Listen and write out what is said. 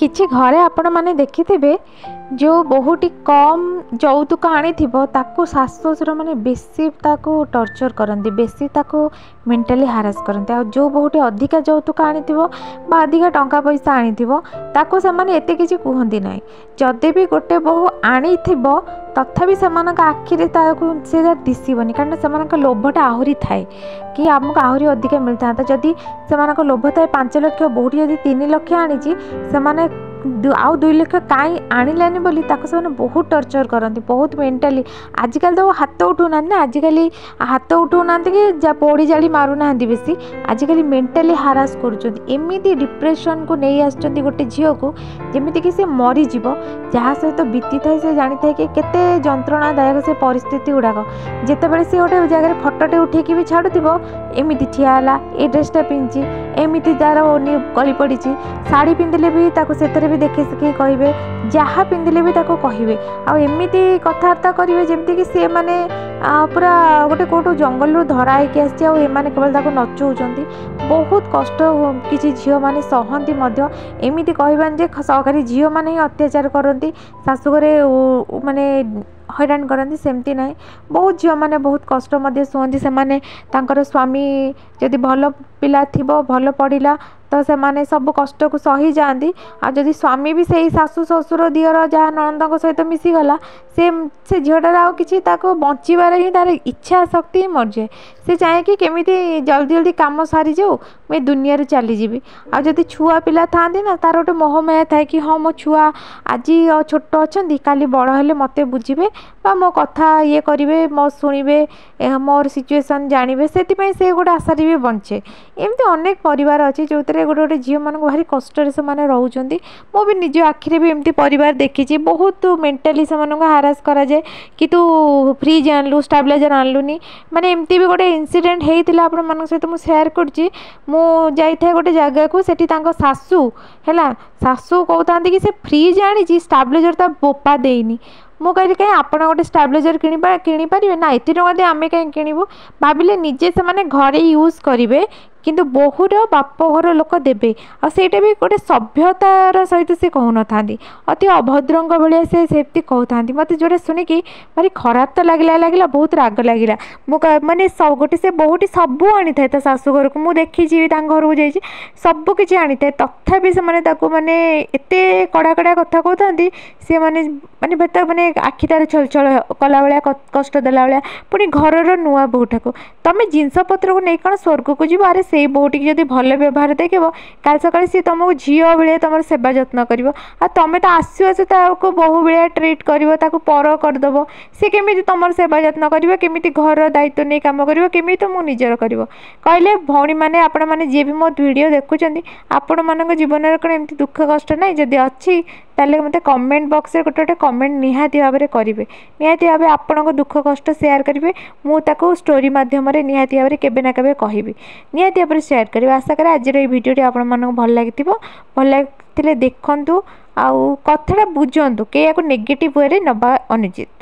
किछि घरे आपण माने देखिथिबे जो बहुटी कम यौतुक आनी ताकू सासु ससुर माने बेसी ताकू टर्चर करती बेसी ताकू मेंटली हारास करते आ जो बहुटी अधिका यौतुक आनी बा अधिका टंका पैसा आनी ताकू से माने एते किछि कहंती नै जदि भी गोटे बहु आनी तथापि से आखिरे से दिशबनी कारण से लोभटा आहरी थाए कि आमको आहरी अधिका मिलता जदि से लोभ थाए 5 लाख बहुटी जदि 3 लाख आनी से आउ 2 लाख कहीं आनिलानी बोली से बहुत टर्चर करती बहुत मेंटली आजिकल तो हाथ उठाऊना ना आजिकल हाथ उठाऊना कि पोड़ी जाली मारूना बेसी आजिकल मेंटली हारास करमती डिप्रेशन को नहीं आस गोटे झील को जमीक सी मरीज जहाँ सहित बीती थाए से जानी था कि केते जंत्रणादायक से परिस्थिति गुड़ाक जितेबाला सी गोटे जगह फटोटे उठेकी भी छाड़ू एमती ठियाला ए ड्रेसटा पिंधि एमती तार ओनी गली पड़ी शाढ़ी पिंधिले भी से भी देखे सिखे कहे जहाँ पिंधिले भी कहे आमती कथबार्ता करेंगे जमीक कि सी मैंने पूरा गोटे कौटू जंगल धरा होकर आसने केवल नचौंट बहुत कष्ट किसी झील मैंने सहती एमती कहबानी सहकारी झील मैंने ही अत्याचार करती शाशुघरे माने हैरान करती सेमती ना बहुत झील मैंने बहुत कष्ट शुहती से स्वामी जदि भल पिला थी भल पढ़ला तो से माने सब कष्ट को सही जाती आदि स्वामी भी से शाशु ससुर दियर जहाँ नणंद सहित मिसीगला से झीटार आ कि बचार ही तार इच्छा शक्ति मर जाए से चाहे कि केमिति जल्दी जल्दी काम सारी जाऊ मैं दुनिया चली जी आदि छुआ पिला था ना तार गोटे मोहमाया थाए कि हाँ मो छुआ आज छोट अच्छा काली बड़ हेले मत बुझे मो कथा ये करेंगे मो शुणे मोर सिचुएसन जानवे से गोटे आशा भी बंचे एमती अनेक परिवार अच्छे जो गोटे गोटे झील मान भारी कष्ट से रोचे मु भी निज आखिरे भी एमती परिवार देखी बहुत मेंटली से हारास करा जाए कि तू फ्रिज आणलु स्टेबलाइजर आणलुनी माने एमती भी गोटे इनसीडेंट होता आपण मान सहित मुझे सेयार करुच्ची मु जाइए गोटे जगह को सेठी तांको सासू है सासू कहता कि से फ्रिज आनी स्टेबलाइजर ता बोपा देनी मु कहली कहीं आप गोटे स्टेबलाइजर किपारे ना एत टका आम कहीं किणु भाविले निजे से घरे यूज करेंगे किंतु बहुर बाप घर लोक देवे आईटा भी गोटे सभ्यतार सहित से कहून था अति अभद्र भाया से कहता मत जोटा शुणिकी भारी खराब तो लगला बहुत राग लगे माने गोटे से बहुत सब आनी था शाशु घर को मुझे देखी घर को जाइए सबकि आनी था तथापि से माने एत कड़ा कड़ा कथा कहते सी मैंने माने आखि तार छल छल कला भाया कष्ट देला भाया पुणी घर नुआ बोटा को तुम जिनपतर को नहीं कौन स्वर्ग को जीव अरे से बोटी जब भल व्यवहार देखो काल सकाଳେ सी तुमको झील भाया तुम सेवा जत्न कर तुम तो आसु आसु ताको बहु भाया ट्रीट कर पर करदेव सी केमी तुम सेवा जत्न करमी घर दायित्व नहीं कम करमी तो मुझे निजर कर कहले भौणी मैंने आपण मैंने जी भी मो वीडियो देखुं आपण मान जीवन कौन एमती दुख कष्ट ना जदि अच्छी ताले मते कमेंट बॉक्स रे गोटे कमेंट निहाती भाव में करेंगे निहाती भाव आपण दुख कष्ट शेयर करेंगे मुझे स्टोरी मध्यम निहाती भाव में केबे ना केबे कहबी निहाती भाव में शेयर करेंगे आशा करें आज भिडियोटी आपण मानक भल लगी भल लगे देखु आउ कथाटा बुझंतु के नेगेटिव वे नबा अनुचित।